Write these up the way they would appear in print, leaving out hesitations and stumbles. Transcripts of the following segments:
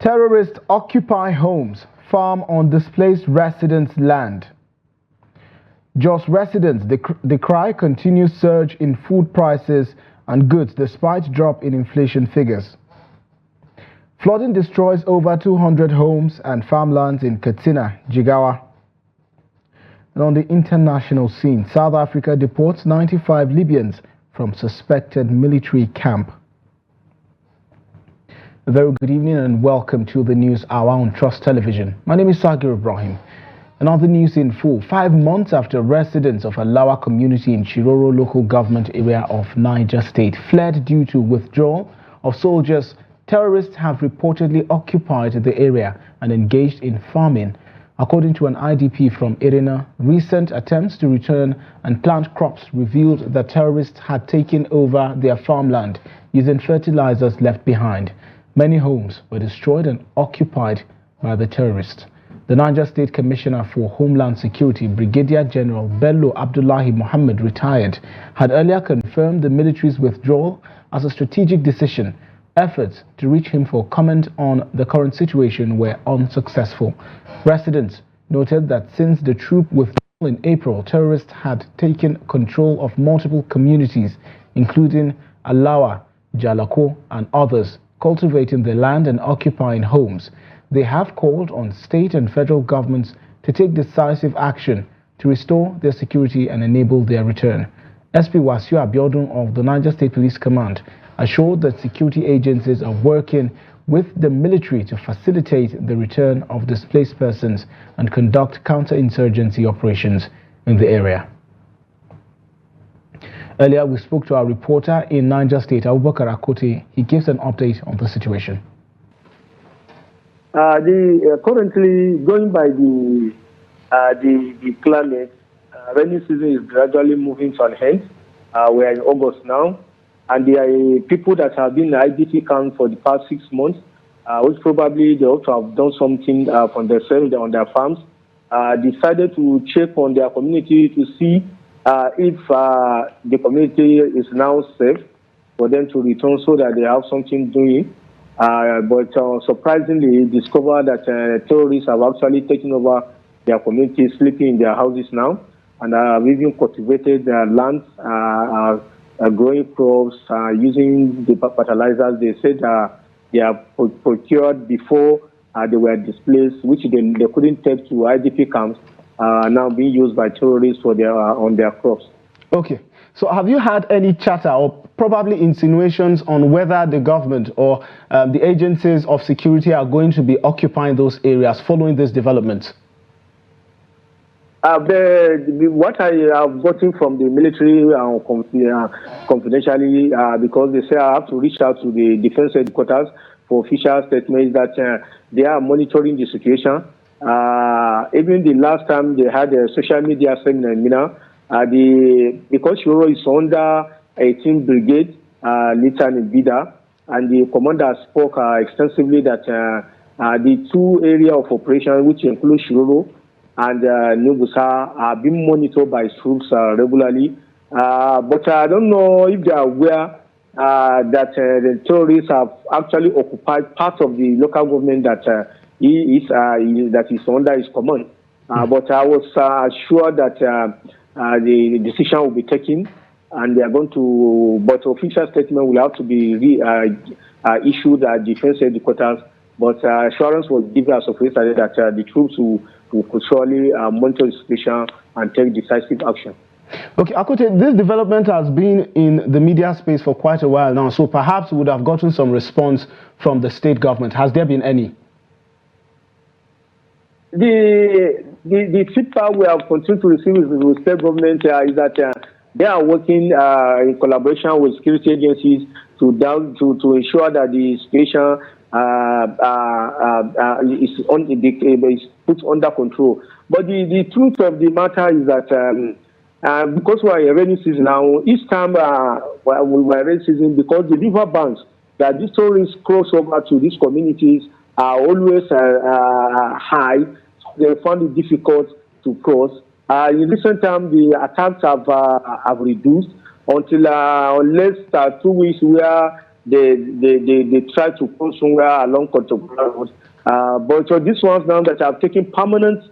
Terrorists occupy homes, farm on displaced residents' land. Jos residents decry continued surge in food prices and goods despite drop in inflation figures. Flooding destroys over 200 homes and farmlands in Katsina, Jigawa. And on the international scene, South Africa deports 95 Libyans from suspected military camp. A very good evening and welcome to the News Hour on Trust Television. My name is Sagir Ibrahim. And on the news in full, 5 months after residents of Alawa community in Chiroro local government area of Niger State fled due to withdrawal of soldiers, terrorists have reportedly occupied the area and engaged in farming. According to an IDP from Irina, recent attempts to return and plant crops revealed that terrorists had taken over their farmland using fertilizers left behind. Many homes were destroyed and occupied by the terrorists. The Niger State Commissioner for Homeland Security, Brigadier General Bello Abdullahi Mohammed, retired, had earlier confirmed the military's withdrawal as a strategic decision. Efforts to reach him for comment on the current situation were unsuccessful. Residents noted that since the troop withdrawal in April, terrorists had taken control of multiple communities, including Alawa, Jalako, and others, cultivating the land and occupying homes. They have called on state and federal governments to take decisive action to restore their security and enable their return. SP Wasiu Abiodun of the Niger State Police Command assured that security agencies are working with the military to facilitate the return of displaced persons and conduct counterinsurgency operations in the area. Earlier, we spoke to our reporter in Niger State, Abubakar Akote. He gives an update on the situation. Currently, going by the climate, rainy season is gradually moving to an end. We are in August now, and there are people that have been in the IDP camp for the past 6 months, which probably they ought to have done something for themselves on their farms, decided to check on their community to see if the community is now safe for them to return so that they have something doing. But surprisingly, discovered that terrorists have actually taken over their community, sleeping in their houses now, and have even cultivated their lands, growing crops, using the fertilizers they said they have procured before they were displaced, which they couldn't take to IDP camps, now being used by terrorists for on their crops. Okay. So have you had any chatter or probably insinuations on whether the government or the agencies of security are going to be occupying those areas following this development? What I have gotten from the military confidentially, because they say I have to reach out to the defense headquarters for official statements that they are monitoring the situation. Even the last time they had a social media seminar in Mina, because Shiro is under 18 Brigade, Lieutenant Bida, and the commander spoke extensively that the two areas of operation, which include Shiro and Nubusa, are being monitored by troops regularly. But I don't know if they are aware that the terrorists have actually occupied part of the local government that is under his command. But I was sure that the decision will be taken, and they are going to, but official statement will have to be issued at defense headquarters. But assurance was given as of yesterday that the troops will surely monitor the situation and take decisive action. Okay, Akote, this development has been in the media space for quite a while now, so perhaps we would have gotten some response from the state government. Has there been any? The feedback we have continued to receive with state government is that they are working in collaboration with security agencies to ensure that the situation is put under control. But the truth of the matter is that because we are in rainy season now, each time we are in rainy season, because the river banks that these tourists cross over to these communities are always high. They found it difficult to cross. In recent time, the attacks have reduced until unless 2 weeks where they try to go somewhere along Contemporary Road. But for these ones now that have taken permanent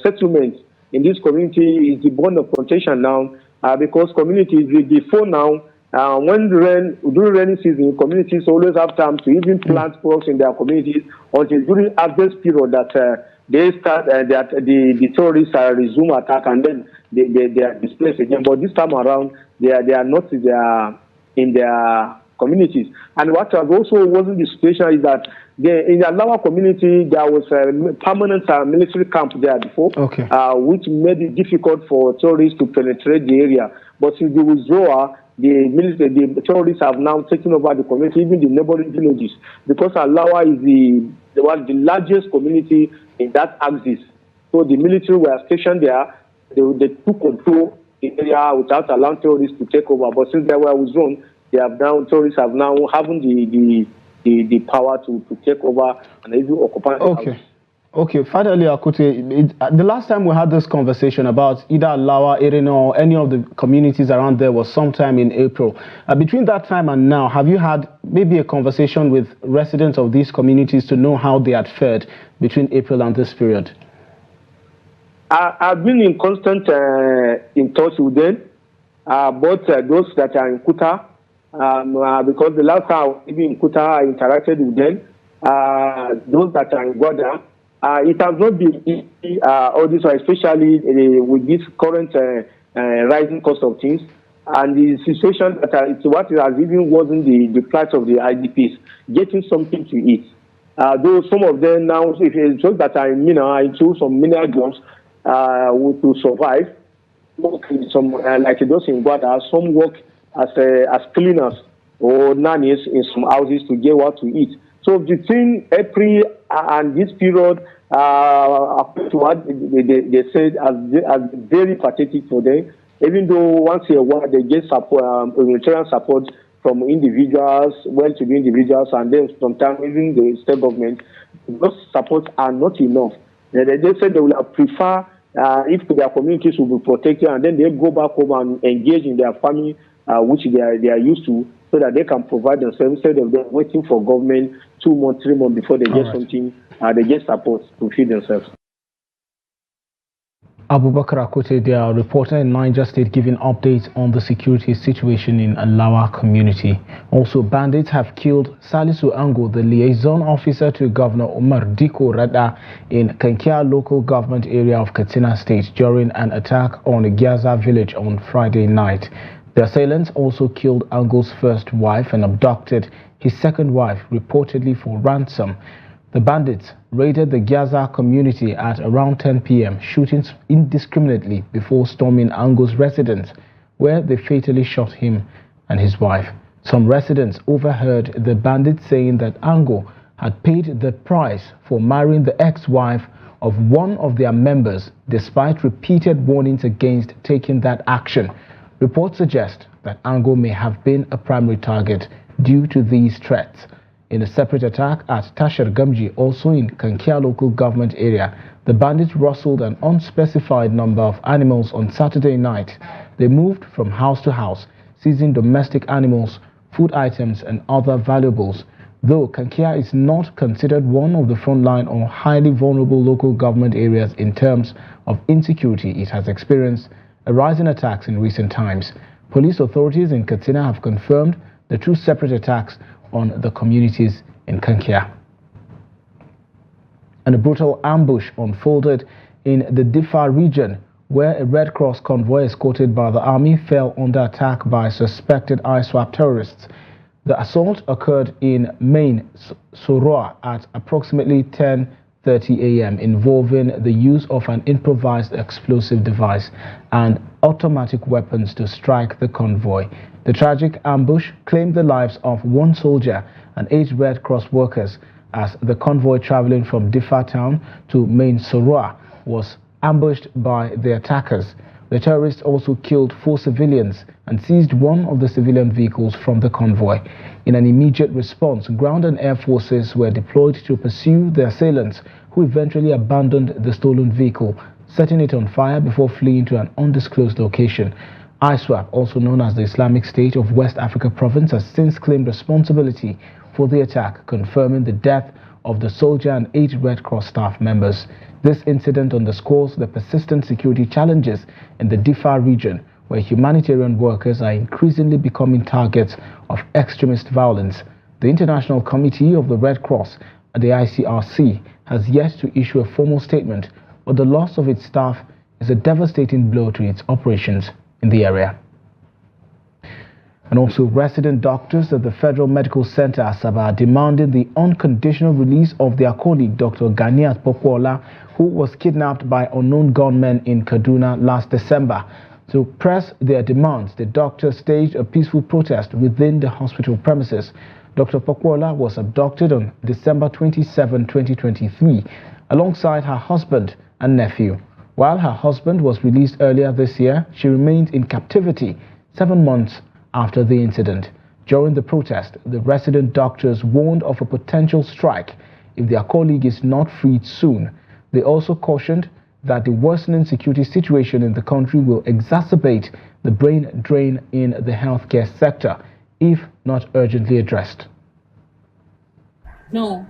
settlement in this community is the bond of contention now, because communities with the phone now, during rainy season, communities always have time to even plant crops in their communities until during harvest period that they start that the terrorists resume attack, and then they are displaced again. But this time around, they are not in their communities. And what also wasn't the situation is that in the Lawa community, there was a permanent military camp there before, which made it difficult for terrorists to penetrate the area. But since the withdrawal, the terrorists have now taken over the community, even the neighboring villages, because Alawa is the largest community in that axis. So the military were stationed there. They took control the area without allowing terrorists to take over. But since they were withdrawn, terrorists have now having the power to take over and even occupy the house. Okay, Father Ali Akute, the last time we had this conversation about either Alawa, Erina, or any of the communities around there was sometime in April. Between that time and now, have you had maybe a conversation with residents of these communities to know how they had fared between April and this period? I've been in constant in touch with them, both those that are in Kuta, because the last time even in Kuta I interacted with them, those that are in Gwada. It has not been easy, all this, especially with this current rising cost of things, and the situation that what has even wasn't the price of the IDPs, getting something to eat. Though some of them now, if it's just that are into some mineral jobs to survive, some like those in Gwada, some work as cleaners or nannies in some houses to get what to eat. So between April and this period, what they said as very pathetic for them, even though once in a while they get support, humanitarian support from individuals, well-to-do individuals, and then sometimes even the state government, those supports are not enough. They said they will prefer if their communities will be protected, and then they go back home and engage in their farming, which they are used to, so that they can provide themselves instead of them waiting for government 2 months, 3 months before they get something, they get support to feed themselves. Abubakar Akote, they are reporter in Niger State, giving updates on the security situation in Alawa community. Also, bandits have killed Salisu Ango, the liaison officer to Governor Umar Diko Rada in Kankia local government area of Katsina State during an attack on Gyaza village on Friday night. The assailants also killed Ango's first wife and abducted his second wife, reportedly for ransom. The bandits raided the Gyaza community at around 10 p.m., shooting indiscriminately before storming Ango's residence, where they fatally shot him and his wife. Some residents overheard the bandits saying that Ango had paid the price for marrying the ex-wife of one of their members, despite repeated warnings against taking that action. Reports suggest that Ango may have been a primary target due to these threats. In a separate attack at Tashar Gamji, also in Kankia local government area, the bandits rustled an unspecified number of animals on Saturday night. They moved from house to house, seizing domestic animals, food items and other valuables. Though Kankia is not considered one of the frontline or highly vulnerable local government areas in terms of insecurity, it has experienced a rise in attacks in recent times. Police authorities in Katsina have confirmed the 2 separate attacks on the communities in Kankia. And a brutal ambush unfolded in the Diffa region, where a Red Cross convoy escorted by the army fell under attack by suspected ISWAP terrorists. The assault occurred in Main Soroa at approximately 10:30 a.m., involving the use of an improvised explosive device and automatic weapons to strike the convoy. The tragic ambush claimed the lives of 1 soldier and 8 Red Cross workers as the convoy traveling from Diffa town to Main Soroa was ambushed by the attackers. The terrorists also killed 4 civilians and seized one of the civilian vehicles from the convoy. In an immediate response, ground and air forces were deployed to pursue the assailants, who eventually abandoned the stolen vehicle, setting it on fire before fleeing to an undisclosed location. ISWAP, also known as the Islamic State of West Africa Province, has since claimed responsibility for the attack, confirming the death of the soldier and 8 Red Cross staff members. This incident underscores the persistent security challenges in the Diffa region, where humanitarian workers are increasingly becoming targets of extremist violence. The International Committee of the Red Cross and the ICRC has yet to issue a formal statement, but the loss of its staff is a devastating blow to its operations in the area. And also, resident doctors at the Federal Medical Center Asaba are demanding the unconditional release of their colleague, Dr. Ganiat Pokwala, who was kidnapped by unknown gunmen in Kaduna last December. To press their demands, the doctors staged a peaceful protest within the hospital premises. Dr. Pokwala was abducted on December 27, 2023, alongside her husband and nephew. While her husband was released earlier this year, she remained in captivity 7 months after the incident. During the protest, the resident doctors warned of a potential strike if their colleague is not freed soon. They also cautioned that the worsening security situation in the country will exacerbate the brain drain in the healthcare sector if not urgently addressed. No.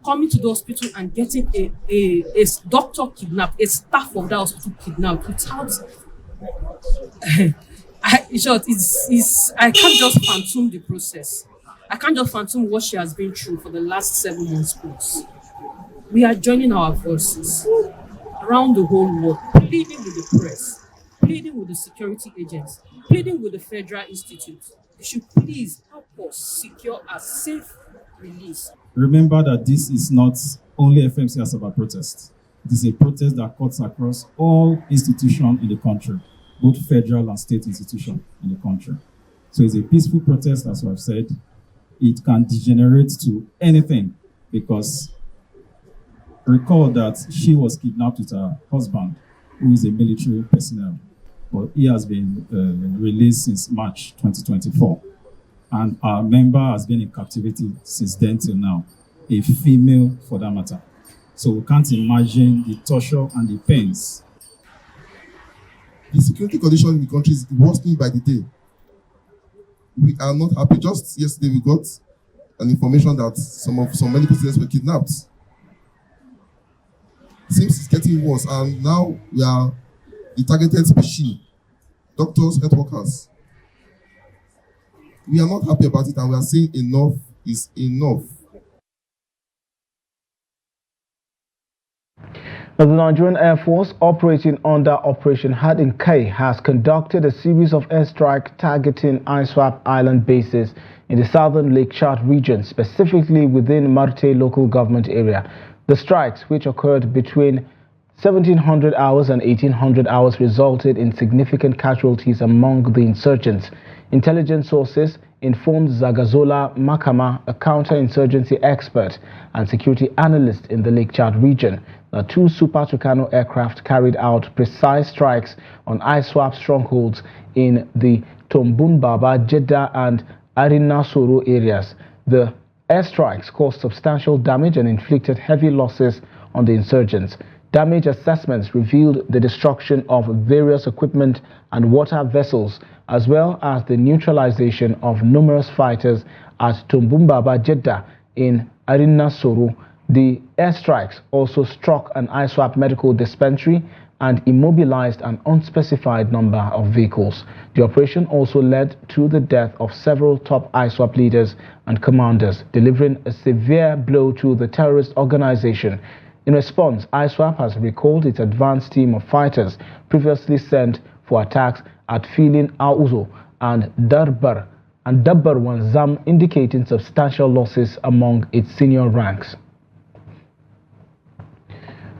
Coming to the hospital and getting a doctor kidnapped, a staff of that hospital kidnapped without in short, I can't just phantom the process. I can't just phantom what she has been through for the last 7 months plus. We are joining our forces around the whole world, pleading with the press, pleading with the security agents, pleading with the Federal Institute. They should please help us secure a safe release. Remember that this is not only FMC Asaba protest. It is a protest that cuts across all institutions in the country, both federal and state institutions in the country. So it's a peaceful protest, as I've said. It can degenerate to anything because recall that she was kidnapped with her husband, who is a military personnel, but he has been released since March 2024. And our member has been in captivity since then till now, a female for that matter. So we can't imagine the torture and the pains. The security condition in the country is worsening by the day. We are not happy. Just yesterday we got an information that some many prisoners were kidnapped. Seems it's getting worse, and now we are the targeted species, doctors, health workers. We are not happy about it, and we are saying enough is enough. The Nigerian Air Force, operating under Operation Hardin K, has conducted a series of airstrikes targeting ISWAP island bases in the southern Lake Chad region, specifically within Marte local government area. The strikes, which occurred between 1700 hours and 1800 hours, resulted in significant casualties among the insurgents. Intelligence sources informed Zagazola Makama, a counter-insurgency expert and security analyst in the Lake Chad region, that 2 Super Tucano aircraft carried out precise strikes on ISWAP strongholds in the Tombumbaba, Jeddah and Arina Soro areas. The airstrikes caused substantial damage and inflicted heavy losses on the insurgents. Damage assessments revealed the destruction of various equipment and water vessels, as well as the neutralization of numerous fighters at Tombumbaba, Jeddah in Arina Soro. The airstrikes also struck an ISWAP medical dispensary and immobilized an unspecified number of vehicles. The operation also led to the death of several top ISWAP leaders and commanders, delivering a severe blow to the terrorist organization. In response, ISWAP has recalled its advanced team of fighters previously sent for attacks at Filin Auzo and Dabbar Wanzam, indicating substantial losses among its senior ranks.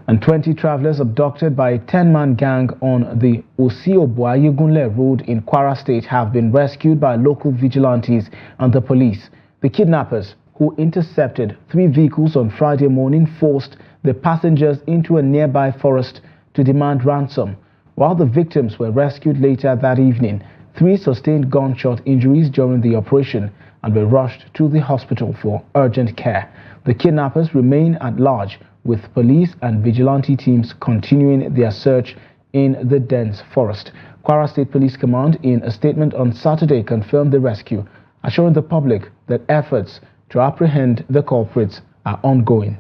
And 20 travelers abducted by a 10-man gang on the Osioboayegunle road in Kwara State have been rescued by local vigilantes and the police. The kidnappers, who intercepted 3 vehicles on Friday morning, forced the passengers into a nearby forest to demand ransom. While the victims were rescued later that evening, 3 sustained gunshot injuries during the operation and were rushed to the hospital for urgent care. The kidnappers remain at large, with police and vigilante teams continuing their search in the dense forest. Kwara State Police Command, in a statement on Saturday, confirmed the rescue, assuring the public that efforts to apprehend the culprits are ongoing.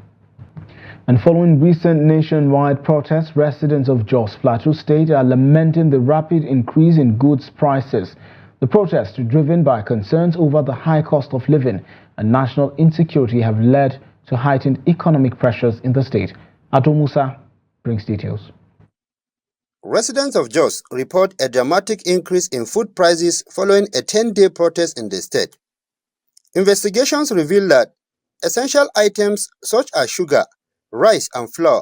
And following recent nationwide protests, residents of Jos Plateau State are lamenting the rapid increase in goods prices. The protests, driven by concerns over the high cost of living and national insecurity, have led to heightened economic pressures in the state. Ado Musa brings details. Residents of Jos report a dramatic increase in food prices following a 10-day protest in the state. Investigations reveal that essential items such as sugar, rice and flour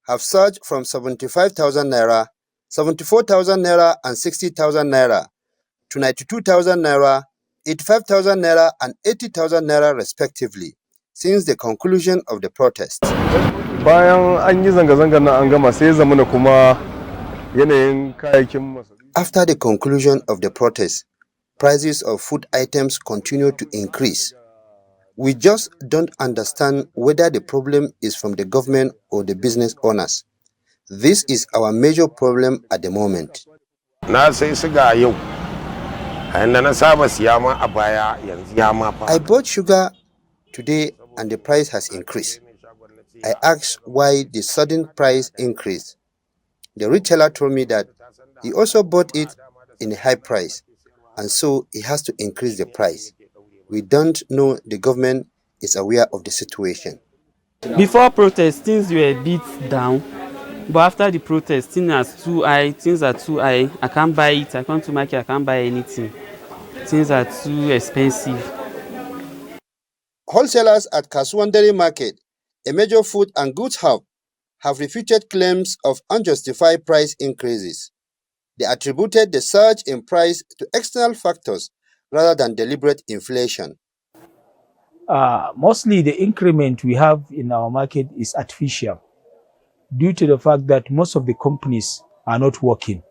have surged from 75,000 naira, 74,000 naira and 60,000 naira to 92,000 naira, 85,000 naira and 80,000 naira respectively since the conclusion of the protest. After the conclusion of the protest, prices of food items continue to increase. We just don't understand whether the problem is from the government or the business owners. This is our major problem at the moment. I bought sugar today and the price has increased. I asked why the sudden price increase. The retailer told me that he also bought it in a high price, and so he has to increase the price. We don't know the government is aware of the situation. Before protest, things were a bit down, but after the protest, things are too high. I can't buy it. I come to market, I can't buy anything. Things are too expensive. Wholesalers at Kasuandere Market, a major food and goods hub, have refuted claims of unjustified price increases. They attributed the surge in price to external factors rather than deliberate inflation. Mostly the increment we have in our market is artificial due to the fact that most of the companies are not working.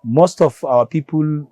Most of our people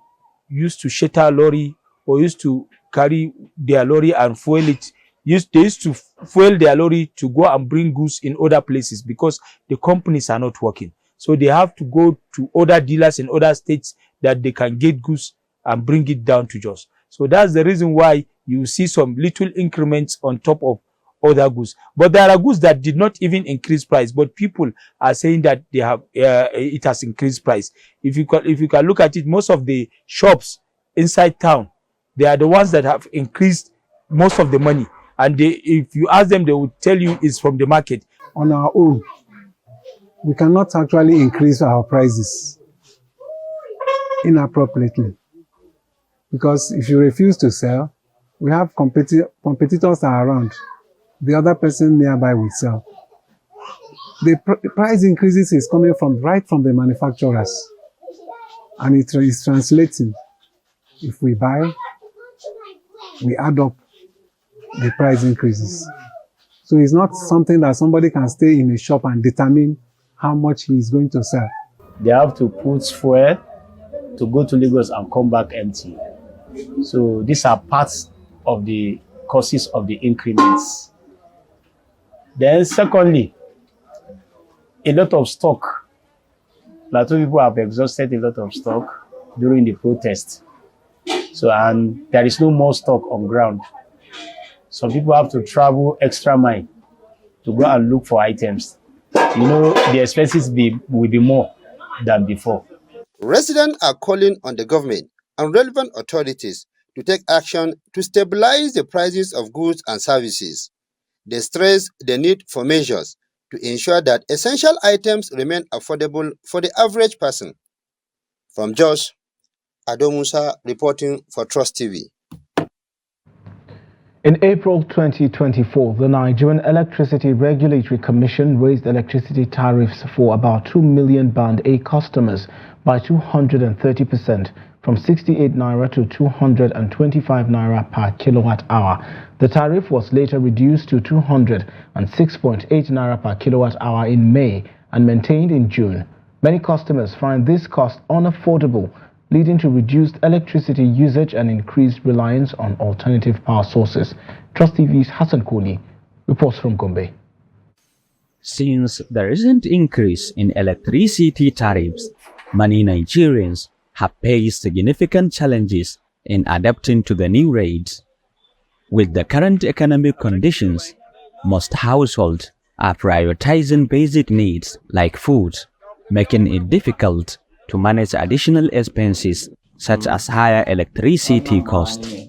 used to shatter lorry or used to carry their lorry and fuel it. They used to fuel their lorry to go and bring goods in other places because the companies are not working. So they have to go to other dealers in other states that they can get goods and bring it down to Jos. So that's the reason why you see some little increments on top of other goods. But there are goods that did not even increase price, but people are saying that they have it has increased price. If you can look at it, most of the shops inside town, they are the ones that have increased most of the money. And if you ask them, they will tell you it's from the market. On our own, we cannot actually increase our prices inappropriately. Because if you refuse to sell, we have competitors are around. The other person nearby will sell. The price increases is coming right from the manufacturers. And it is translating. If we buy, we add up the price increases. So it's not something that somebody can stay in a shop and determine how much he is going to sell. They have to put fuel to go to Lagos and come back empty. So these are parts of the causes of the increments. Then secondly, a lot of stock. Plateau people have exhausted a lot of stock during the protest. So, and there is no more stock on ground. Some people have to travel extra mile to go and look for items. You know, the expenses will be more than before. Residents are calling on the government and relevant authorities to take action to stabilize the prices of goods and services. They stress the need for measures to ensure that essential items remain affordable for the average person. From Jos, Ado Musa reporting for Trust TV. In April 2024, the Nigerian Electricity Regulatory Commission raised electricity tariffs for about 2 million Band A customers by 230%, from 68 naira to 225 naira per kilowatt hour. The tariff was later reduced to 206.8 naira per kilowatt hour in May and maintained in June. Many customers find this cost unaffordable, leading to reduced electricity usage and increased reliance on alternative power sources. Trust TV's Hassan Koli reports from Gombe. Since the recent increase in electricity tariffs, many Nigerians have faced significant challenges in adapting to the new rates. With the current economic conditions, most households are prioritizing basic needs like food, making it difficult to manage additional expenses such as higher electricity costs.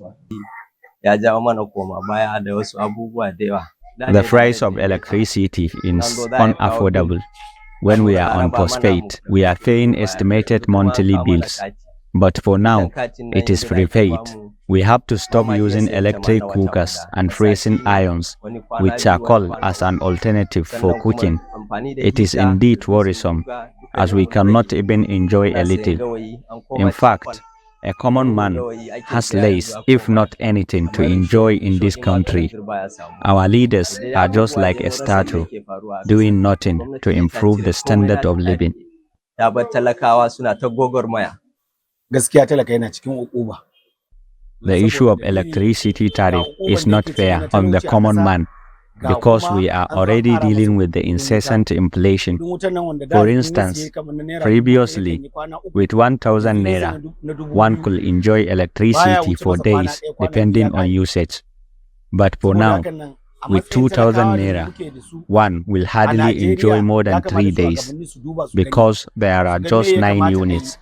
The price of electricity is unaffordable. When we are on postpaid, we are paying estimated monthly bills. But for now, it is prepaid. We have to stop using electric cookers and freezing irons, which are called as an alternative for cooking. It is indeed worrisome, as we cannot even enjoy a little. In fact, a common man has less, if not anything, to enjoy in this country. Our leaders are just like a statue, doing nothing to improve the standard of living. The issue of electricity tariff is not fair on the common man because we are already dealing with the incessant inflation. For instance, previously, with 1,000 naira, one could enjoy electricity for days depending on usage. But for now, with 2,000 naira, one will hardly enjoy more than 3 days because there are just 9 units.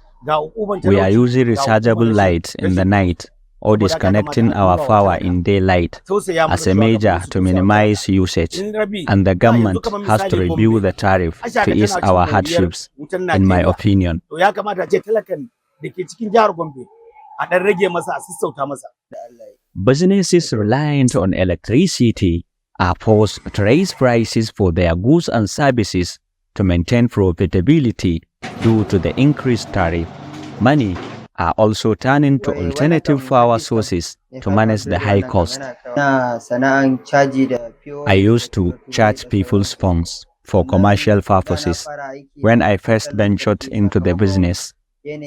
We are using rechargeable lights in the night or disconnecting our power in daylight as a measure to minimize usage, and the government has to review the tariff to ease our hardships, in my opinion. Businesses reliant on electricity are forced to raise prices for their goods and services to maintain profitability due to the increased tariff. Many are also turning to alternative power sources to manage the high cost. I used to charge people's phones for commercial purposes. When I first ventured into the business,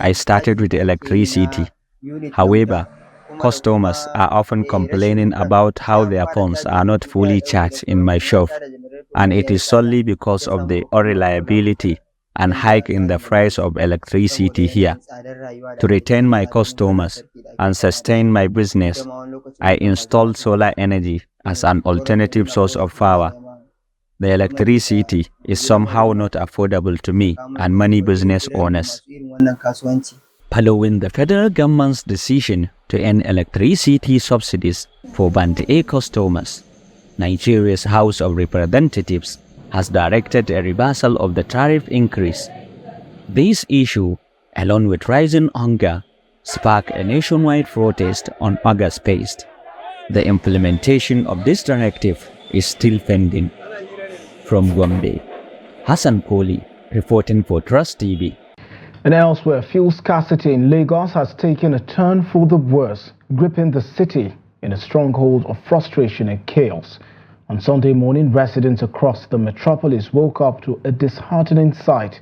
I started with electricity. However, customers are often complaining about how their phones are not fully charged in my shop, and it is solely because of the unreliability and hike in the price of electricity here. To retain my customers and sustain my business, I installed solar energy as an alternative source of power. The electricity is somehow not affordable to me and many business owners. Following the federal government's decision to end electricity subsidies for Band A customers, Nigeria's House of Representatives has directed a reversal of the tariff increase. This issue, along with rising hunger, sparked a nationwide protest on August 1st. The implementation of this directive is still pending. From Gombe, Hassan Koli, reporting for Trust TV. And elsewhere, fuel scarcity in Lagos has taken a turn for the worse, gripping the city in a stronghold of frustration and chaos. On Sunday morning, residents across the metropolis woke up to a disheartening sight.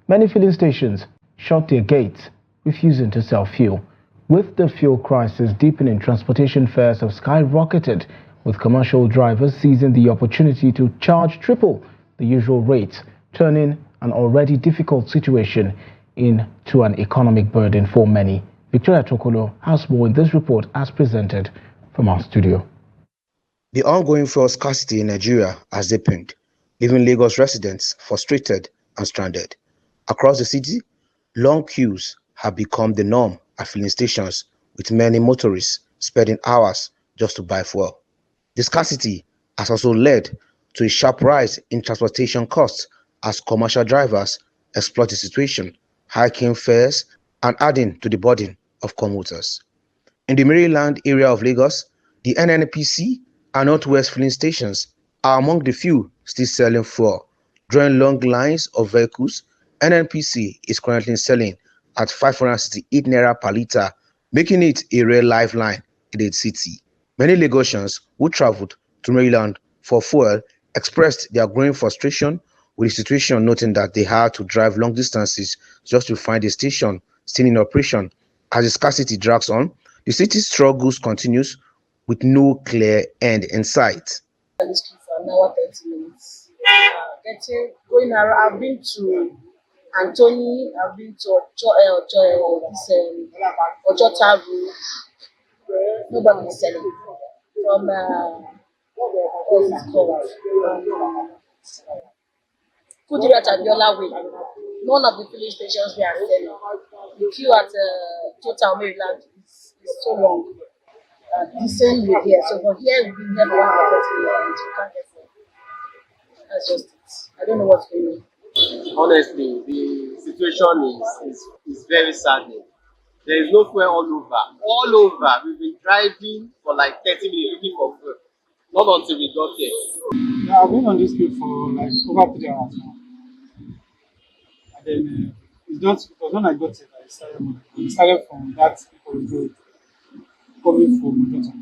Many filling stations shut their gates, refusing to sell fuel. With the fuel crisis deepening, transportation fares have skyrocketed, with commercial drivers seizing the opportunity to charge triple the usual rates, turning an already difficult situation into an economic burden for many. Victoria Tokolo has more in this report as presented from our studio. The ongoing fuel scarcity in Nigeria has deepened, leaving Lagos residents frustrated and stranded. Across the city, long queues have become the norm at filling stations, with many motorists spending hours just to buy fuel. The scarcity has also led to a sharp rise in transportation costs as commercial drivers exploit the situation, hiking fares and adding to the burden of commuters. In the Maryland area of Lagos, the NNPC and Northwest filling stations are among the few still selling fuel. Drawing long lines of vehicles, NNPC is currently selling at 568 naira per litre, making it a rare lifeline in the city. Many Lagosians who traveled to Maryland for fuel expressed their growing frustration with the situation, noting that they had to drive long distances just to find a station still in operation. As the scarcity drags on, the city's struggles continues with no clear end in sight. For an hour, 30 minutes. going around. I've been to Anthony, I've been to Ojota Road. Nobody is selling. From what's it called? Kudirat Abiola Way. None of the filling stations we are selling. The queue at Total Maryland is so long. The same with here. So from here, we've been there for 1 hour 30 minutes. We can't get food. That's just it. I don't know what's going on. Honestly, the situation is very saddening. There is no fuel all over. All over. We've been driving for like 30 minutes looking for fuel. Not until we got here. Yeah, I've been on this queue for like over 3 hours now. And then it's not because when I got here, I started from that road coming from Ojota.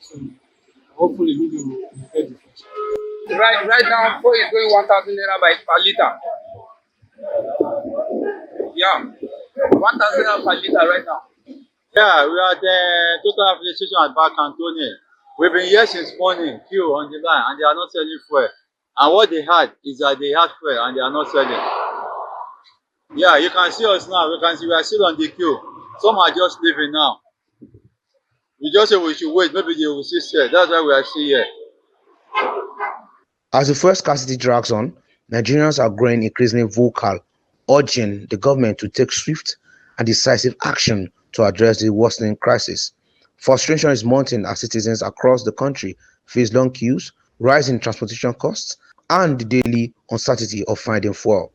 So hopefully we will get the future. Right now, fuel is going 1,000 naira per liter. Yeah, 1,000 naira per liter right now. Yeah, we are at the total application at Back Anthony. We've been here since morning, queue on the line, and they are not selling fuel. And what they had is that they had fuel and they are not selling. Yeah, you can see us now. We can see we are still on the queue. Some are just leaving now. We just say we should wait. Maybe they will see sell. That's why we are still here. As the first scarcity drags on, Nigerians are growing increasingly vocal, urging the government to take swift and decisive action to address the worsening crisis. Frustration is mounting as citizens across the country face long queues, rising transportation costs, and the daily uncertainty of finding fuel.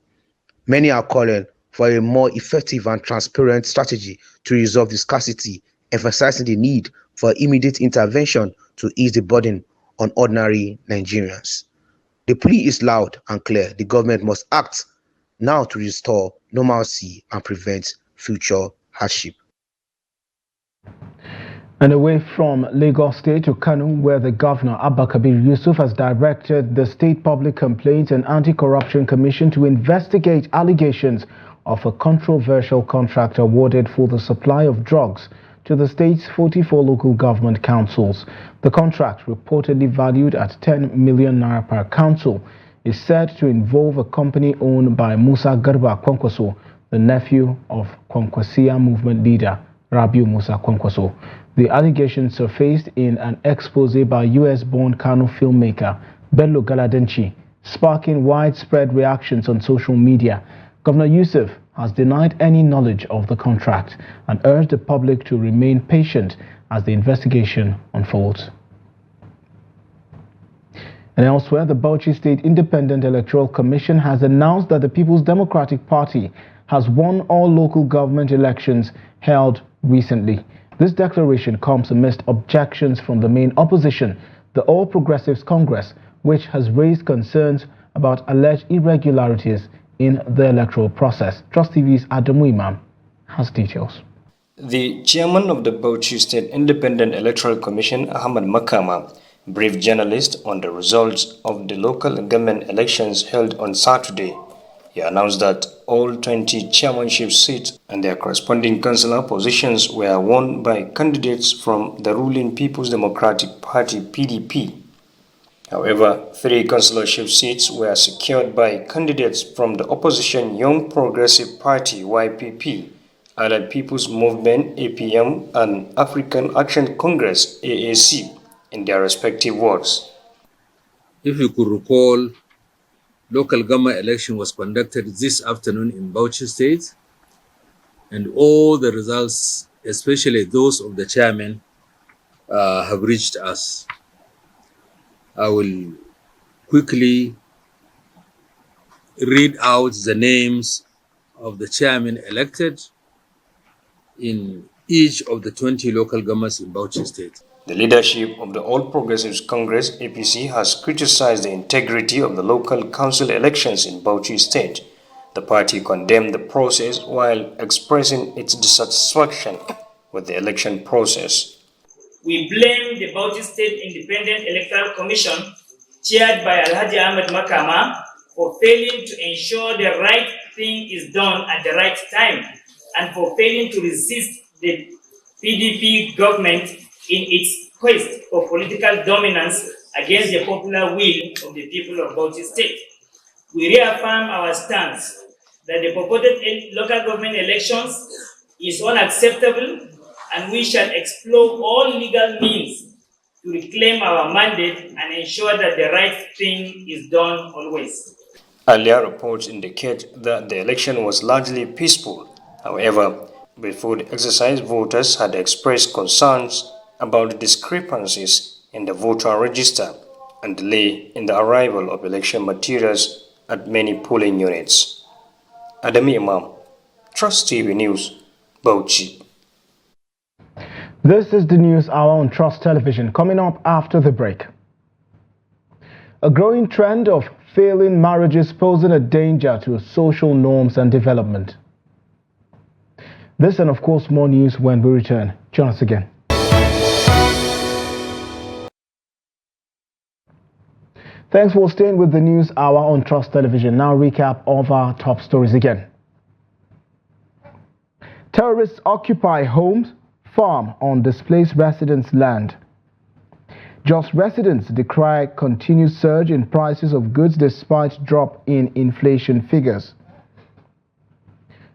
Many are calling for a more effective and transparent strategy to resolve the scarcity, emphasizing the need for immediate intervention to ease the burden on ordinary Nigerians. The plea is loud and clear. The government must act now to restore normalcy and prevent future hardship. And away from Lagos State to Kano, where the governor, Abba Kabir Yusuf, has directed the State Public Complaints and Anti-Corruption Commission to investigate allegations of a controversial contract awarded for the supply of drugs to the state's 44 local government councils. The contract, reportedly valued at 10 million naira per council, is said to involve a company owned by Musa Garba Kwankwaso, the nephew of Kwankwasia movement leader Rabiu Musa Kwankwaso. The allegations surfaced in an expose by US-born Kano filmmaker Bello Galadanchi, sparking widespread reactions on social media. Governor Yusuf has denied any knowledge of the contract and urged the public to remain patient as the investigation unfolds. And elsewhere, the Bauchi State Independent Electoral Commission has announced that the People's Democratic Party has won all local government elections held recently. This declaration comes amidst objections from the main opposition, the All Progressives Congress, which has raised concerns about alleged irregularities in the electoral process. Trust TV's Adamu Imam has details. The chairman of the Bauchi State Independent Electoral Commission, Ahmad Makama, briefed journalists on the results of the local government elections held on Saturday. He announced that all 20 chairmanship seats and their corresponding councillor positions were won by candidates from the ruling People's Democratic Party (PDP). However, 3 councillorship seats were secured by candidates from the opposition Young Progressive Party (YPP), Allied People's Movement (APM), and African Action Congress (AAC) in their respective wards. If you could recall, local government election was conducted this afternoon in Bauchi State, and all the results, especially those of the chairman, have reached us. I will quickly read out the names of the chairman elected in each of the 20 local governments in Bauchi State. The leadership of the All Progressives Congress (APC) has criticized the integrity of the local council elections in Bauchi State. The party condemned the process while expressing its dissatisfaction with the election process. We blame the Bauchi State Independent Electoral Commission, chaired by Alhaji Ahmed Makama, for failing to ensure the right thing is done at the right time and for failing to resist the PDP government in its quest for political dominance against the popular will of the people of Bauchi State. We reaffirm our stance that the purported local government elections is unacceptable, and we shall explore all legal means to reclaim our mandate and ensure that the right thing is done always. Earlier reports indicate that the election was largely peaceful. However, before the exercise, voters had expressed concerns about discrepancies in the voter register and delay in the arrival of election materials at many polling units. Adami Imam, Trust TV News, Bauchi. This is the news hour on Trust Television. Coming up after the break. A growing trend of failing marriages posing a danger to social norms and development. This and of course more news when we return. Join us again. Thanks for staying with the news hour on Trust Television. Now recap of our top stories again. Terrorists occupy homes, farm on displaced residents' land. Jos residents decry continued surge in prices of goods despite drop in inflation figures.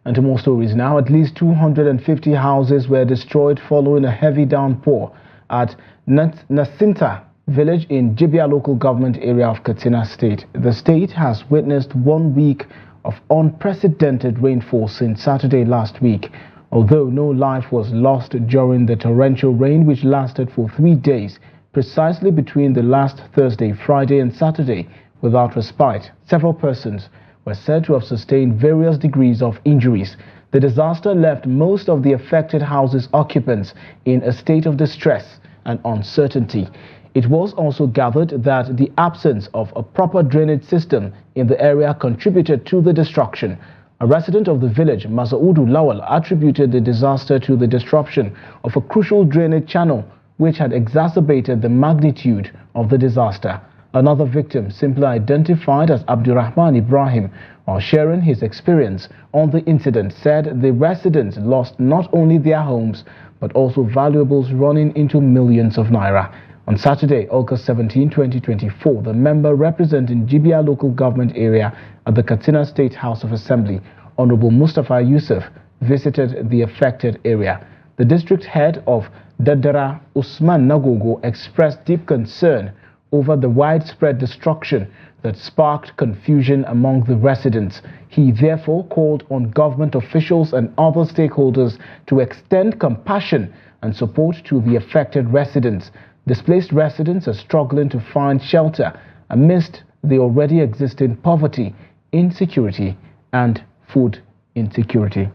And to more stories now, at least 250 houses were destroyed following a heavy downpour at Nasinta village in Jibia local government area of Katsina State. The state has witnessed 1 week of unprecedented rainfall since Saturday last week, although no life was lost during the torrential rain which lasted for 3 days, precisely between the last Thursday, Friday and Saturday without respite. Several persons were said to have sustained various degrees of injuries. The disaster left most of the affected houses' occupants in a state of distress and uncertainty. It was also gathered that the absence of a proper drainage system in the area contributed to the destruction. A resident of the village, Masaudu Lawal, attributed the disaster to the disruption of a crucial drainage channel which had exacerbated the magnitude of the disaster. Another victim, simply identified as Abdurrahman Ibrahim, while sharing his experience on the incident, said the residents lost not only their homes but also valuables running into millions of naira. On Saturday, August 17, 2024, the member representing Jibia local government area at the Katsina State House of Assembly, Honorable Mustafa Yusuf, visited the affected area. The district head of Dadara, Usman Nagogo, expressed deep concern over the widespread destruction that sparked confusion among the residents. He therefore called on government officials and other stakeholders to extend compassion and support to the affected residents. Displaced residents are struggling to find shelter amidst the already existing poverty, insecurity, and food insecurity.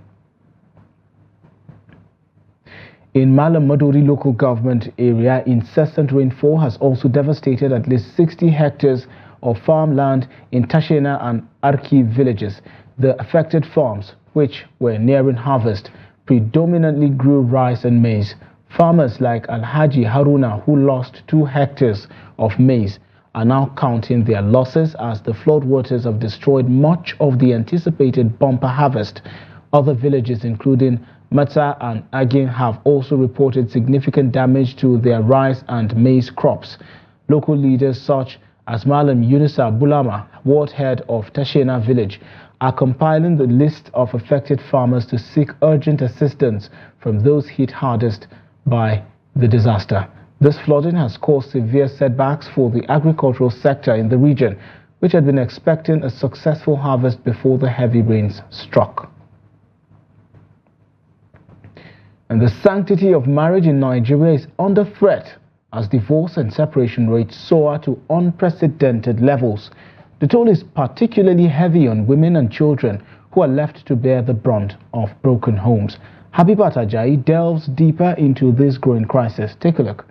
In Malam Maduri local government area, incessant rainfall has also devastated at least 60 hectares of farmland in Tashena and Arki villages. The affected farms, which were nearing harvest, predominantly grew rice and maize. Farmers like Alhaji Haruna, who lost 2 hectares of maize, are now counting their losses as the floodwaters have destroyed much of the anticipated bumper harvest. Other villages, including Mata and Agin, have also reported significant damage to their rice and maize crops. Local leaders such as Malam Yunusa Bulama, ward head of Tashena village, are compiling the list of affected farmers to seek urgent assistance from those hit hardest by the disaster. This flooding has caused severe setbacks for the agricultural sector in the region, which had been expecting a successful harvest before the heavy rains struck. And the sanctity of marriage in Nigeria is under threat as divorce and separation rates soar to unprecedented levels. The toll is particularly heavy on women and children who are left to bear the brunt of broken homes. Habibat Ajayi delves deeper into this growing crisis. Take a look.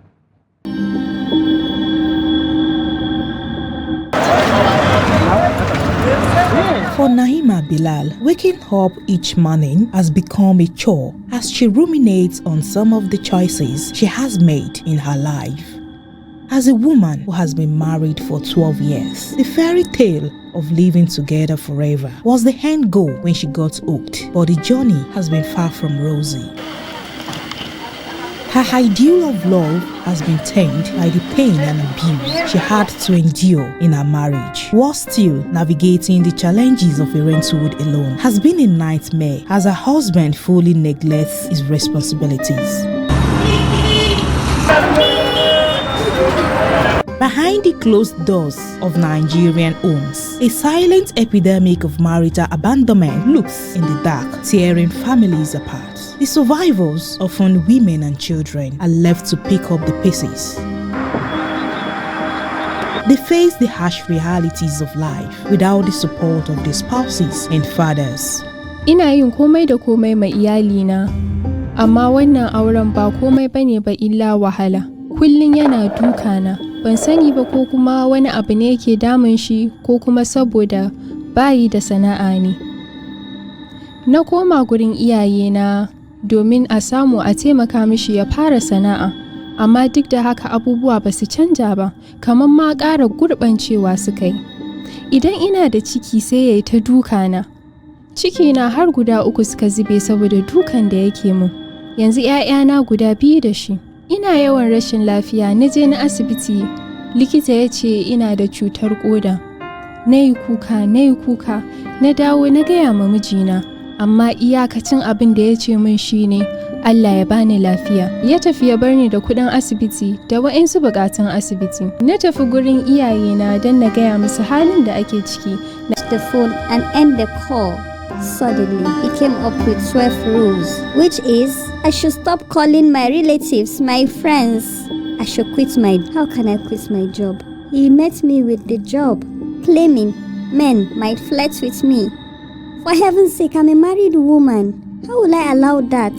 For Naima Bilal, waking up each morning has become a chore as she ruminates on some of the choices she has made in her life. As a woman who has been married for 12 years, the fairy tale of living together forever was the end goal when she got hooked, but the journey has been far from rosy. Her ideal of love has been tamed by the pain and abuse she had to endure in her marriage. While still navigating the challenges of parenthood alone has been a nightmare as her husband fully neglects his responsibilities. Behind the closed doors of Nigerian homes, a silent epidemic of marital abandonment looks in the dark, tearing families apart. The survivors, often women and children, are left to pick up the pieces. They face the harsh realities of life without the support of their spouses and fathers. Ina yin komai da komai ma iyalina, amma wannan auren ba komai bane ba illa wahala. Kullum yana dukana, ban sani ba ko kuma wani abu ne yake damun shi ko kuma saboda bayi da sana'a ne. Na koma gurin iyayena domin a samu a taimaka mishi ya fara sana'a, amma duk da haka abubuwa ba su canja ba, kamar ma ƙara gurɓancewa suka yi. Idan ina da ciki sai ya yi ta dukana. Cikina har guda 3 suka zube saboda dukan da yake mun. Yanzu 'ya'yana guda 2 da shi. Ina yawan rashin lafiya, na je na asibiti, likita ya ce ina da cutar ƙoda. Na yi kuka, na dawo na gaya ma mijina, amma iyakacin abin da ya ce min shine Allah ya bani lafiya. Ya tafi ya bar ni da kuɗin asibiti da wa'insu buƙatun asibiti. Na tafi gurin iyayena don na gaya musu halin da ake ciki. The phone and end the call. Suddenly, he came up with 12 rules, which is, I should stop calling my relatives, my friends. I should quit How can I quit my job? He met me with the job, claiming men might flirt with me. For heaven's sake, I'm a married woman. How will I allow that?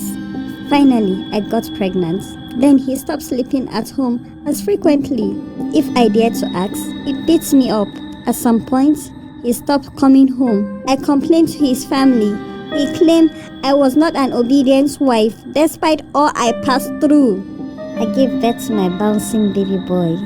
Finally, I got pregnant. Then he stopped sleeping at home as frequently. If I dare to ask, he beats me up. At some point, he stopped coming home. I complained to his family. He claimed I was not an obedient wife, despite all I passed through. I gave birth to my bouncing baby boy.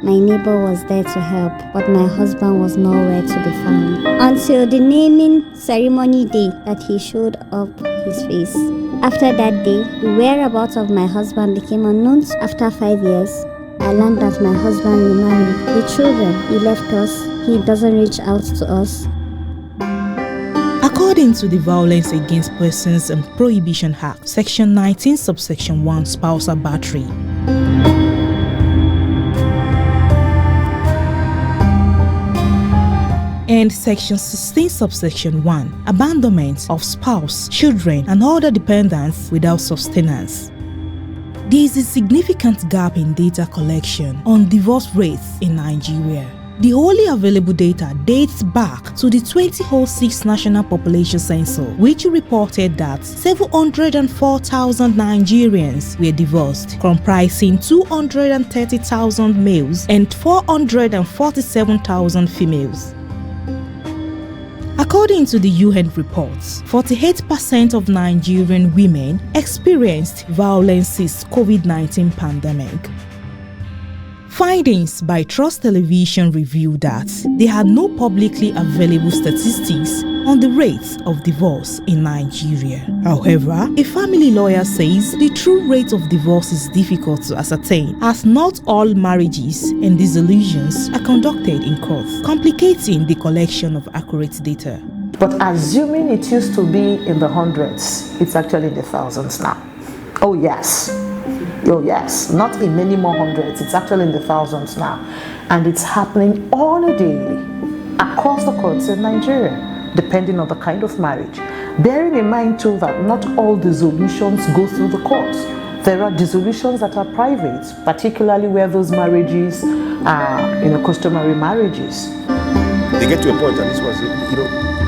My neighbor was there to help, but my husband was nowhere to be found. Until the naming ceremony day that he showed up his face. After that day, the whereabouts of my husband became unknown. After 5 years, I learned that my husband remarried. The children, he left us. He doesn't reach out to us. According to the Violence Against Persons and Prohibition Act, Section 19, Subsection 1, spousal battery. And Section 16, Subsection 1, abandonment of spouse, children, and other dependents without sustenance. There is a significant gap in data collection on divorce rates in Nigeria. The only available data dates back to the 2006 National Population Census, which reported that 704,000 Nigerians were divorced, comprising 230,000 males and 447,000 females. According to the UN reports, 48% of Nigerian women experienced violence since COVID-19 pandemic. Findings by Trust Television revealed that there are no publicly available statistics on the rates of divorce in Nigeria. However, a family lawyer says the true rate of divorce is difficult to ascertain, as not all marriages and dissolutions are conducted in court, complicating the collection of accurate data. But assuming it used to be in the hundreds, it's actually in the thousands now. Oh yes, not in many more hundreds, it's actually in the thousands now. And it's happening on a daily across the courts in Nigeria, depending on the kind of marriage. Bearing in mind too that not all dissolutions go through the courts. There are dissolutions that are private, particularly where those marriages are, customary marriages. They get to a point, and this was,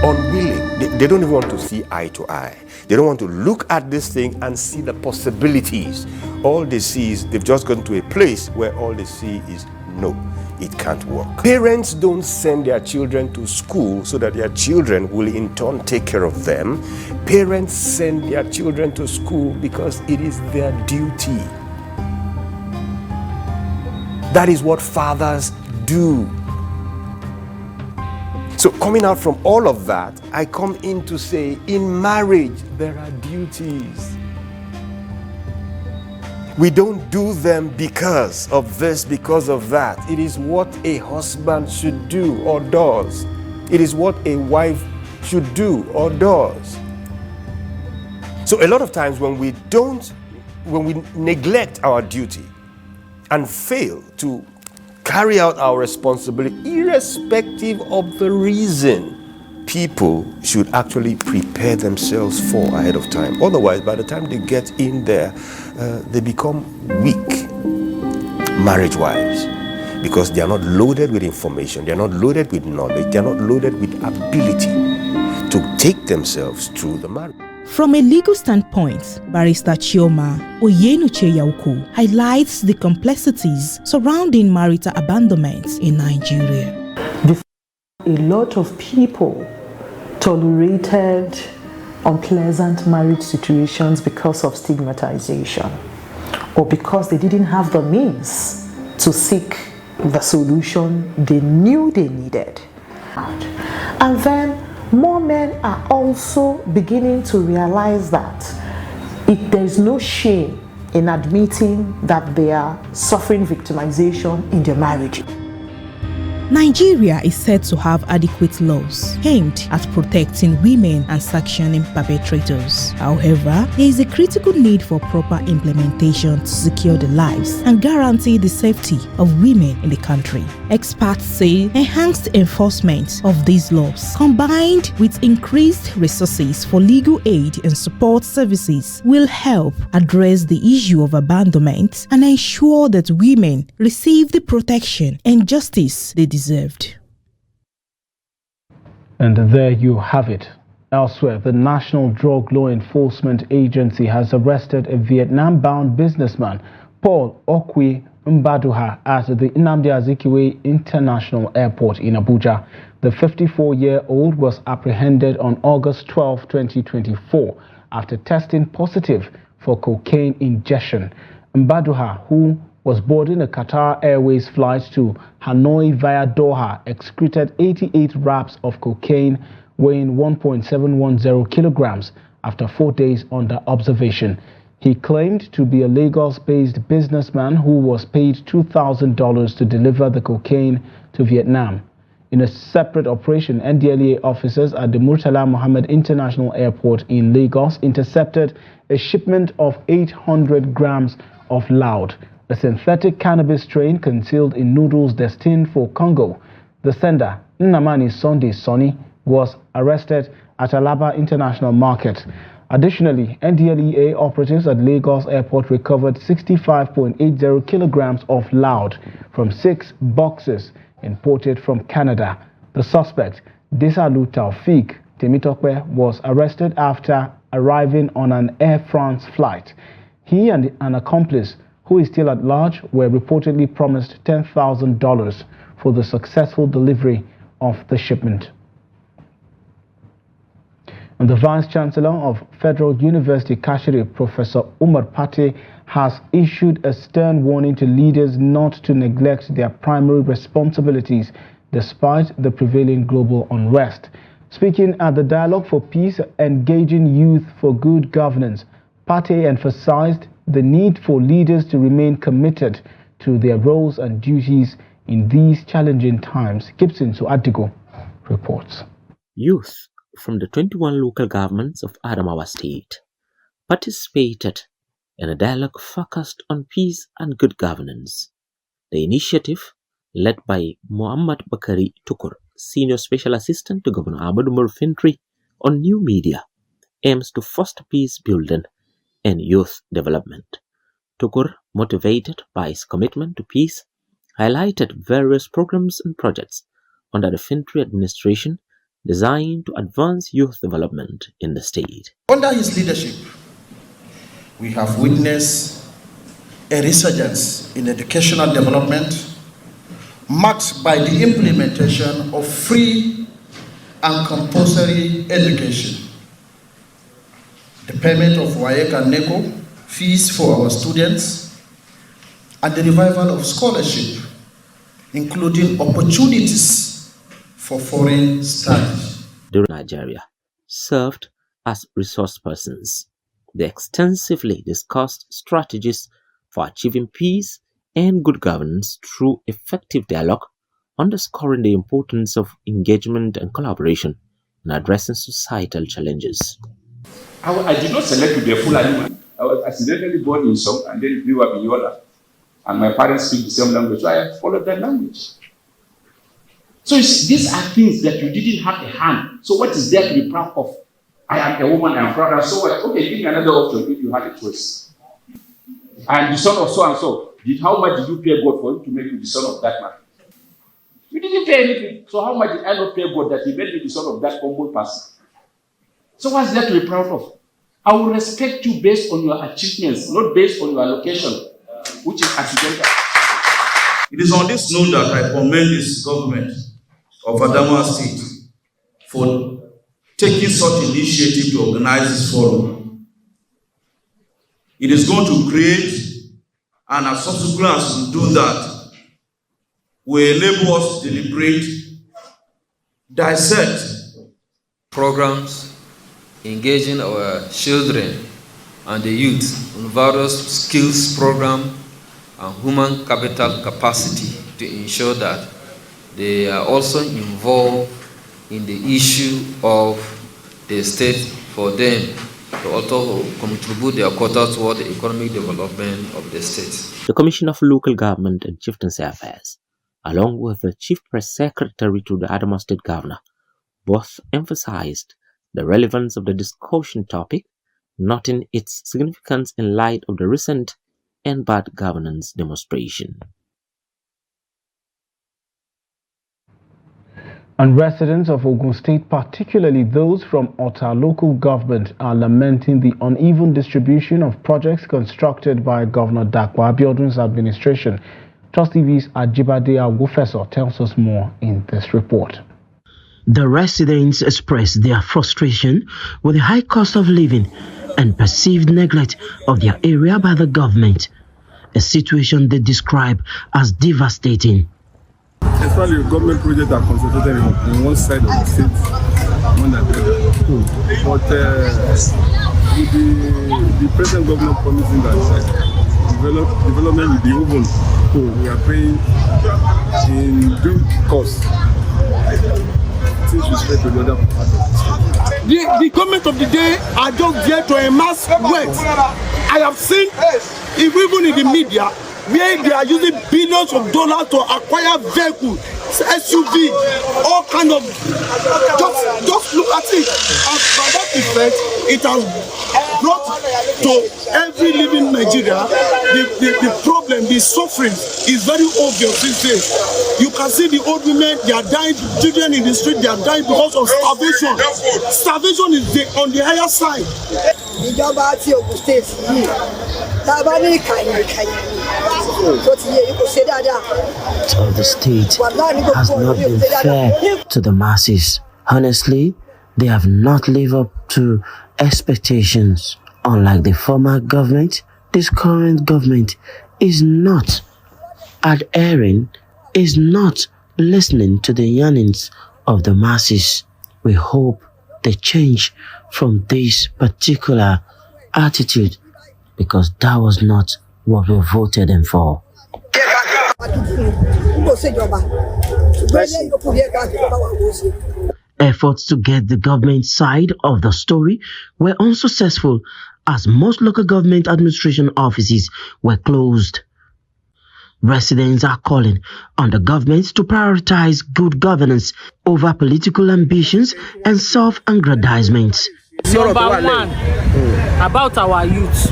unwilling. They don't even want to see eye to eye. They don't want to look at this thing and see the possibilities. All they see is they've just gone to a place where all they see is no, it can't work. Parents don't send their children to school so that their children will in turn take care of them. Parents send their children to school because it is their duty. That is what fathers do. So coming out from all of that, I come in to say, in marriage, there are duties. We don't do them because of this, because of that. It is what a husband should do or does. It is what a wife should do or does. So a lot of times when we neglect our duty and fail to carry out our responsibility, irrespective of the reason, people should actually prepare themselves for ahead of time. Otherwise, by the time they get in there, they become weak marriage-wise, because they are not loaded with information, they are not loaded with knowledge, they are not loaded with ability to take themselves through the marriage. From a legal standpoint, Barrister Chioma Oyenuche Yauko highlights the complexities surrounding marital abandonment in Nigeria. A lot of people tolerated unpleasant marriage situations because of stigmatization or because they didn't have the means to seek the solution they knew they needed. And then more men are also beginning to realize that there's no shame in admitting that they are suffering victimization in their marriage. Nigeria is said to have adequate laws aimed at protecting women and sanctioning perpetrators. However, there is a critical need for proper implementation to secure the lives and guarantee the safety of women in the country. Experts say enhanced enforcement of these laws, combined with increased resources for legal aid and support services, will help address the issue of abandonment and ensure that women receive the protection and justice they deserved. And there you have it. Elsewhere, the National Drug Law Enforcement Agency has arrested a Vietnam-bound businessman, Paul Okwi Mbaduha, at the Nnamdi Azikiwe International Airport in Abuja. The 54-year-old was apprehended on August 12, 2024, after testing positive for cocaine ingestion. Mbaduha, who was boarding a Qatar Airways flight to Hanoi via Doha, excreted 88 wraps of cocaine weighing 1.710 kilograms after 4 days under observation. He claimed to be a Lagos-based businessman who was paid $2,000 to deliver the cocaine to Vietnam. In a separate operation, NDLEA officers at the Murtala Mohammed International Airport in Lagos intercepted a shipment of 800 grams of loud, a synthetic cannabis strain concealed in noodles destined for Congo. The sender, Nnamani Sunday Sonny, was arrested at Alaba International Market. Additionally, NDLEA operatives at Lagos Airport recovered 65.80 kilograms of loud from 6 boxes imported from Canada. The suspect, Desalu Taufik Temitope, was arrested after arriving on an Air France flight. He and an accomplice, who is still at large, were reportedly promised $10,000 for the successful delivery of the shipment. And the Vice-Chancellor of Federal University Kashiri, Professor Umar Pate, has issued a stern warning to leaders not to neglect their primary responsibilities despite the prevailing global unrest. Speaking at the Dialogue for Peace, Engaging Youth for Good Governance, Pate emphasized the need for leaders to remain committed to their roles and duties in these challenging times. Gibson Suadigo reports. Youth from the 21 local governments of Adamawa State participated in a dialogue focused on peace and good governance. The initiative, led by Muhammad Bakari Tukur, Senior Special Assistant to Governor Ahmadu Umar Fintri on new media, aims to foster peace building and youth development. Tukur, motivated by his commitment to peace, highlighted various programs and projects under the Fintri administration designed to advance youth development in the state. Under his leadership, we have witnessed a resurgence in educational development marked by the implementation of free and compulsory education, the payment of WAEC and NECO fees for our students, and the revival of scholarship, including opportunities for foreign studies. During Nigeria served as resource persons. They extensively discussed strategies for achieving peace and good governance through effective dialogue, underscoring the importance of engagement and collaboration in addressing societal challenges. I did not select to be a Fulani man. I was accidentally born in Song and then grew up in Yola. And my parents speak the same language, so I followed that language. So these are things that you didn't have a hand. So what is there to be proud of? I am a woman, I am proud of, so what? Okay, give me another option if you had a choice. I am the son of so and so. How much did you pay God for him to make you the son of that man? You didn't pay anything. So how much did I not pay God that he made me the son of that humble person? So what's there to be proud of? I will respect you based on your achievements, not based on your location, which is accidental. It is on this note that I commend this government of Adamawa State for taking such initiative to organize this forum. It is going to create, and as subsequent as we do that, will enable us to deliberate, dissect programs, engaging our children and the youth on various skills program and human capital capacity to ensure that they are also involved in the issue of the state for them to also contribute their quota toward the economic development of the state. The Commission of Local Government and Chieftaincy Affairs, along with the Chief Press Secretary to the Adamawa State Governor, both emphasized the relevance of the discussion topic, noting its significance in light of the recent and bad governance demonstration. And residents of Ogun State, particularly those from Ota local government, are lamenting the uneven distribution of projects constructed by Governor Dakwa Abiodun's administration. Trust TV's Ajibade Awofeso tells us more in this report. The residents expressed their frustration with the high cost of living and perceived neglect of their area by the government, a situation they describe as devastating. Especially government projects are concentrated on one side of the state, one that But with the present government promising that development will be open, we are paying in due course. The government of the day are just there to amass wealth. I have seen, even in the media, where they are using billions of dollars to acquire vehicles, SUV, all kind of. Just look at it. And by that effect, it has brought to every living Nigeria the problem, the suffering is very obvious these days. You can see the old women, they are dying, children in the street, they are dying because of starvation. Starvation is on the higher side. Of the state has not been fair to the masses. Honestly, they have not lived up to expectations. Unlike the former government, this current government is not adhering, is not listening to the yearnings of the masses. We hope they change from this particular attitude, because that was not what we voted them for. Efforts to get the government side of the story were unsuccessful, as most local government administration offices were closed. Residents are calling on the government to prioritize good governance over political ambitions and self-aggrandizement. Number one, about our youth.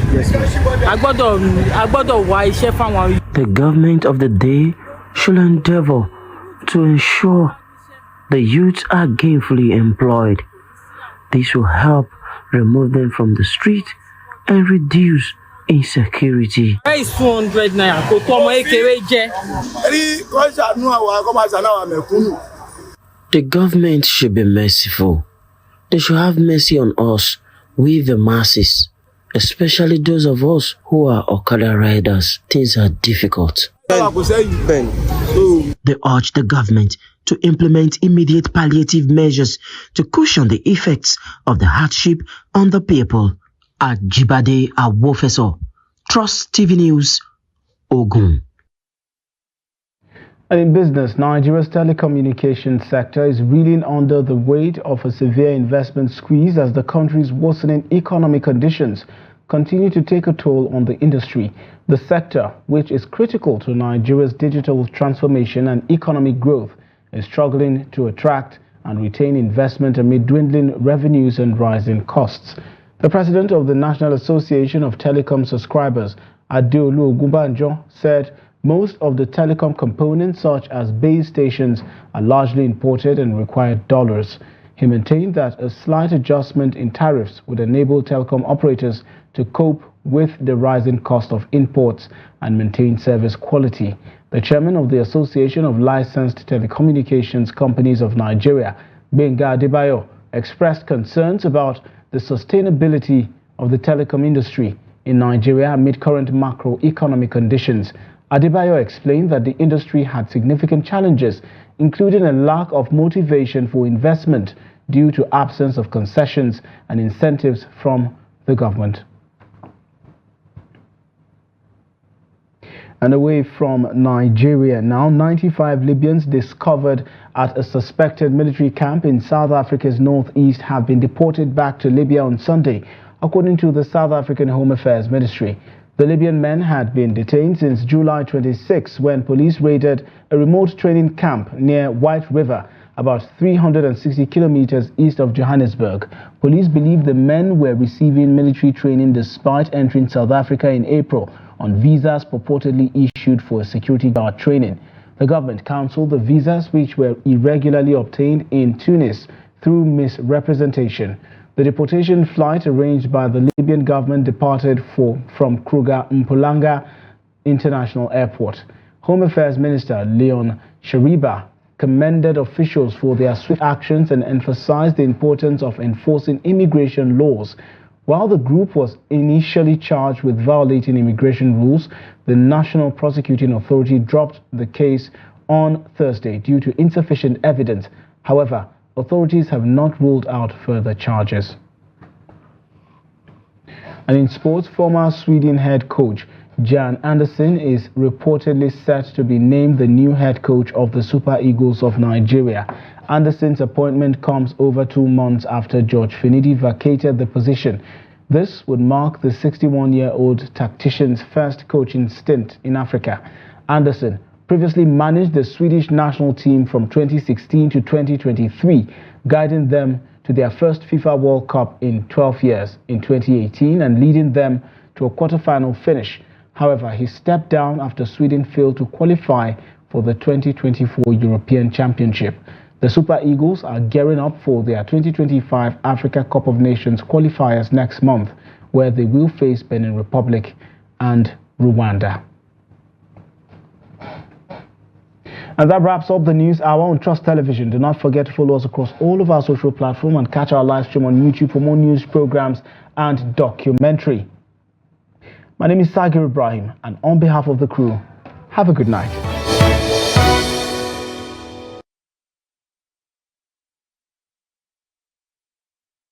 The government of the day should endeavor to ensure the youth are gainfully employed. This will help remove them from the street and reduce insecurity. Where is 200 naira? The government should be merciful. They should have mercy on us, we the masses, especially those of us who are Okada riders. Things are difficult. They urge the government to implement immediate palliative measures to cushion the effects of the hardship on the people. Ajibade Awofeso, Trust TV News, Ogun. And in business, Nigeria's telecommunications sector is reeling under the weight of a severe investment squeeze as the country's worsening economic conditions continue to take a toll on the industry. The sector, which is critical to Nigeria's digital transformation and economic growth, is struggling to attract and retain investment amid dwindling revenues and rising costs. The president of the National Association of Telecom Subscribers, Adeolu Ogunbanjo, said most of the telecom components, such as base stations, are largely imported and require dollars. He maintained that a slight adjustment in tariffs would enable telecom operators to cope with the rising cost of imports and maintain service quality. The chairman of the Association of Licensed Telecommunications Companies of Nigeria, Benga Adebayo, expressed concerns about the sustainability of the telecom industry in Nigeria amid current macroeconomic conditions. Adebayo explained that the industry had significant challenges, including a lack of motivation for investment due to absence of concessions and incentives from the government. And away from Nigeria now, 95 Libyans discovered at a suspected military camp in South Africa's northeast have been deported back to Libya on Sunday, according to the South African Home Affairs Ministry. The Libyan men had been detained since July 26 when police raided a remote training camp near White River, about 360 kilometers east of Johannesburg. Police believe the men were receiving military training despite entering South Africa in April on visas purportedly issued for security guard training. The government cancelled the visas, which were irregularly obtained in Tunis through misrepresentation. The deportation flight arranged by the Libyan government departed from Kruger Mpulanga International Airport. Home Affairs Minister Leon Shariba commended officials for their swift actions and emphasized the importance of enforcing immigration laws. While the group was initially charged with violating immigration rules, the National Prosecuting Authority dropped the case on Thursday due to insufficient evidence. However, authorities have not ruled out further charges. And in sports, former Sweden head coach Jan Andersson is reportedly set to be named the new head coach of the Super Eagles of Nigeria. Andersson's appointment comes over 2 months after George Finidi vacated the position. This would mark the 61-year-old tactician's first coaching stint in Africa. Andersson previously managed the Swedish national team from 2016 to 2023, guiding them to their first FIFA World Cup in 12 years in 2018 and leading them to a quarter-final finish. However, he stepped down after Sweden failed to qualify for the 2024 European Championship. The Super Eagles are gearing up for their 2025 Africa Cup of Nations qualifiers next month, where they will face Benin Republic and Rwanda. And that wraps up the news hour on Trust Television. Do not forget to follow us across all of our social platforms and catch our live stream on YouTube for more news programs and documentary. My name is Sagir Ibrahim, and on behalf of the crew, have a good night.